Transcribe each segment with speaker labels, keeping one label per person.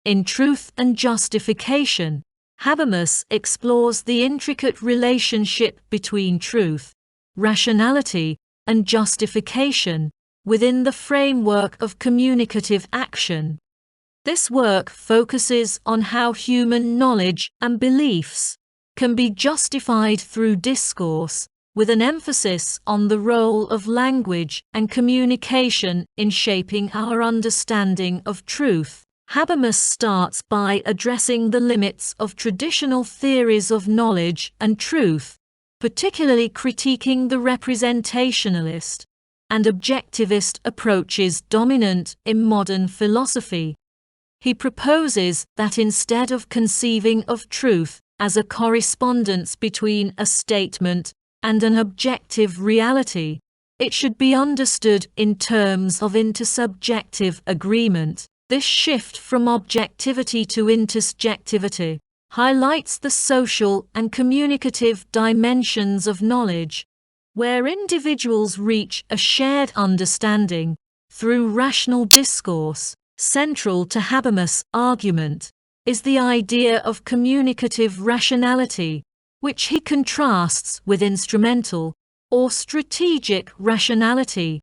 Speaker 1: In Truth and Justification, Habermas explores the intricate relationship between truth, rationality, and justification within the framework of communicative action. This work focuses on how human knowledge and beliefs can be justified through discourse, with an emphasis on the role of language and communication in shaping our understanding of truth. Habermas starts by addressing the limits of traditional theories of knowledge and truth, particularly critiquing the representationalist and objectivist approaches dominant in modern philosophy. He proposes that instead of conceiving of truth as a correspondence between a statement and an objective reality, it should be understood in terms of intersubjective agreement. This shift from objectivity to intersubjectivity highlights the social and communicative dimensions of knowledge, where individuals reach a shared understanding through rational discourse. Central to Habermas' argument is the idea of communicative rationality, which he contrasts with instrumental or strategic rationality.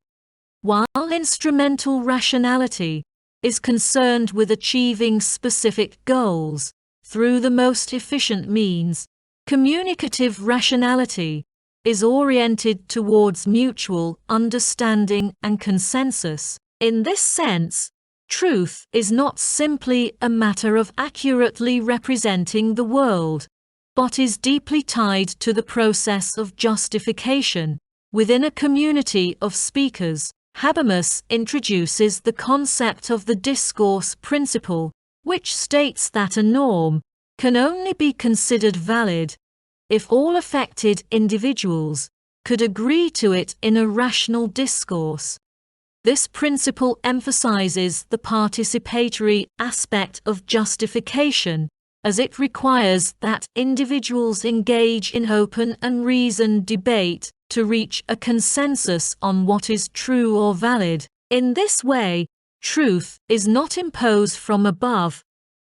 Speaker 1: While instrumental rationality is concerned with achieving specific goals through the most efficient means, communicative rationality is oriented towards mutual understanding and consensus. In this sense, truth is not simply a matter of accurately representing the world, but is deeply tied to the process of justification within a community of speakers. Habermas introduces the concept of the discourse principle, which states that a norm can only be considered valid if all affected individuals could agree to it in a rational discourse. This principle emphasizes the participatory aspect of justification, as it requires that individuals engage in open and reasoned debate to reach a consensus on what is true or valid. In this way, truth is not imposed from above,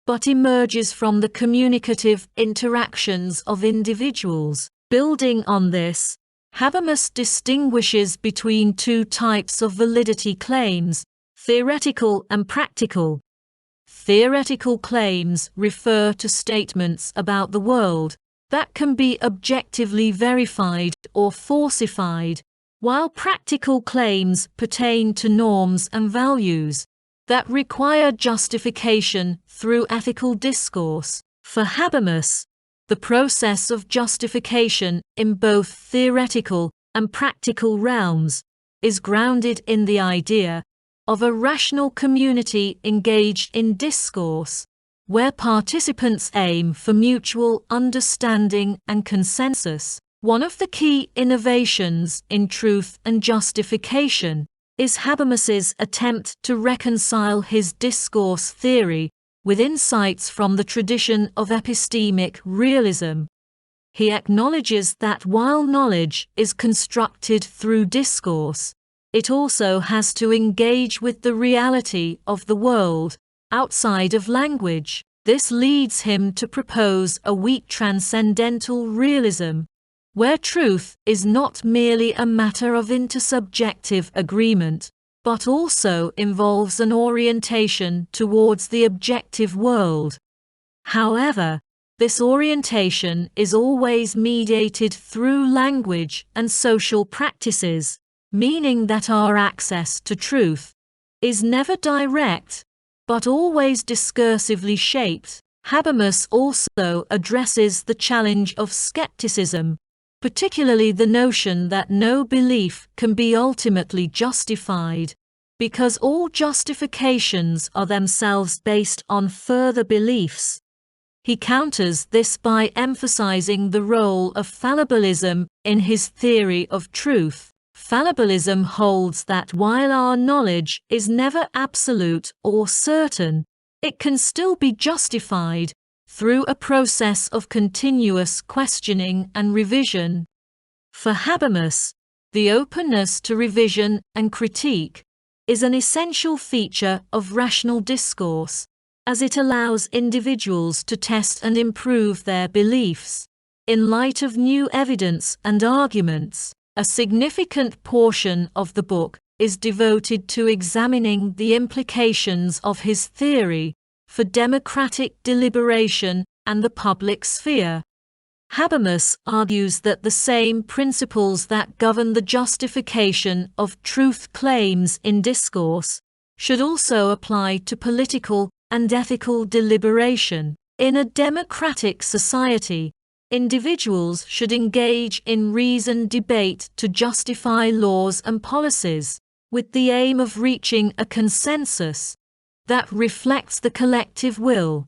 Speaker 1: but emerges from the communicative interactions of individuals. Building on this, Habermas distinguishes between two types of validity claims: theoretical and practical. Theoretical claims refer to statements about the world that can be objectively verified or falsified, while practical claims pertain to norms and values that require justification through ethical discourse. For Habermas, the process of justification in both theoretical and practical realms is grounded in the idea of a rational community engaged in discourse, where participants aim for mutual understanding and consensus. One of the key innovations in Truth and Justification is Habermas's attempt to reconcile his discourse theory with insights from the tradition of epistemic realism. He acknowledges that while knowledge is constructed through discourse, it also has to engage with the reality of the world outside of language. This leads him to propose a weak transcendental realism, where truth is not merely a matter of intersubjective agreement, but also involves an orientation towards the objective world. However, this orientation is always mediated through language and social practices, meaning that our access to truth is never direct, but always discursively shaped. Habermas also addresses the challenge of skepticism, particularly the notion that no belief can be ultimately justified, because all justifications are themselves based on further beliefs. He counters this by emphasizing the role of fallibilism in his theory of truth. Fallibilism holds that while our knowledge is never absolute or certain, it can still be justified through a process of continuous questioning and revision. For Habermas, the openness to revision and critique is an essential feature of rational discourse, as it allows individuals to test and improve their beliefs. In light of new evidence and arguments, a significant portion of the book is devoted to examining the implications of his theory for democratic deliberation and the public sphere. Habermas argues that the same principles that govern the justification of truth claims in discourse should also apply to political and ethical deliberation. In a democratic society, individuals should engage in reasoned debate to justify laws and policies, with the aim of reaching a consensus that reflects the collective will.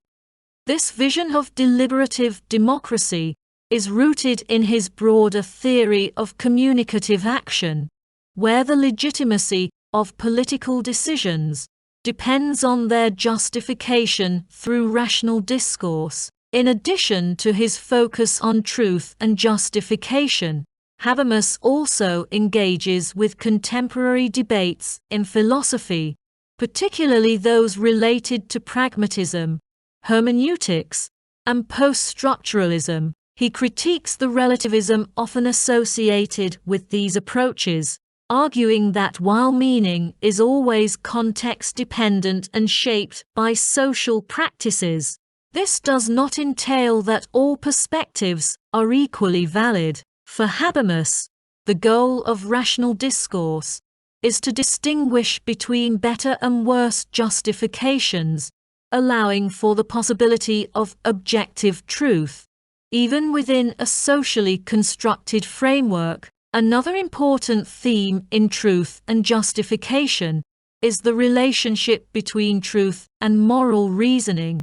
Speaker 1: This vision of deliberative democracy is rooted in his broader theory of communicative action, where the legitimacy of political decisions depends on their justification through rational discourse. In addition to his focus on truth and justification, Habermas also engages with contemporary debates in philosophy, particularly those related to pragmatism, hermeneutics, and post-structuralism. He critiques the relativism often associated with these approaches, arguing that while meaning is always context-dependent and shaped by social practices, this does not entail that all perspectives are equally valid. For Habermas, the goal of rational discourse is to distinguish between better and worse justifications, allowing for the possibility of objective truth, even within a socially constructed framework. Another important theme in truth and justification is the relationship between truth and moral reasoning.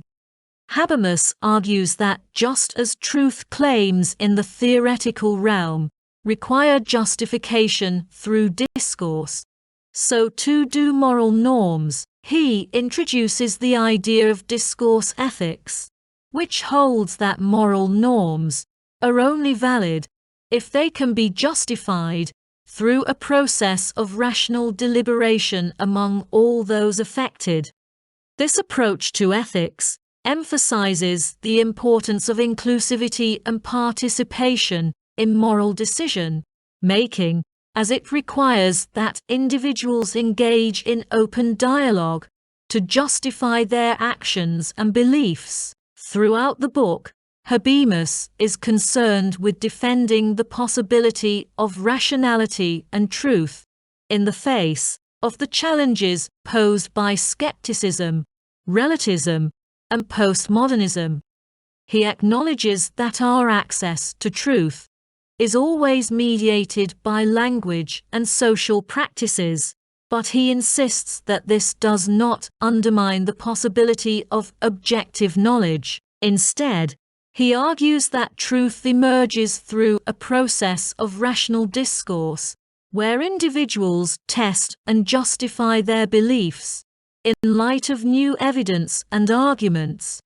Speaker 1: Habermas argues that just as truth claims in the theoretical realm require justification through discourse, so too do moral norms. He introduces the idea of discourse ethics, which holds that moral norms are only valid if they can be justified through a process of rational deliberation among all those affected. This approach to ethics emphasizes the importance of inclusivity and participation in moral decision making, as it requires that individuals engage in open dialogue to justify their actions and beliefs. Throughout the book, Habermas is concerned with defending the possibility of rationality and truth in the face of the challenges posed by skepticism, relativism, and postmodernism. He acknowledges that our access to truth is always mediated by language and social practices, but he insists that this does not undermine the possibility of objective knowledge. Instead, he argues that truth emerges through a process of rational discourse, where individuals test and justify their beliefs in light of new evidence and arguments.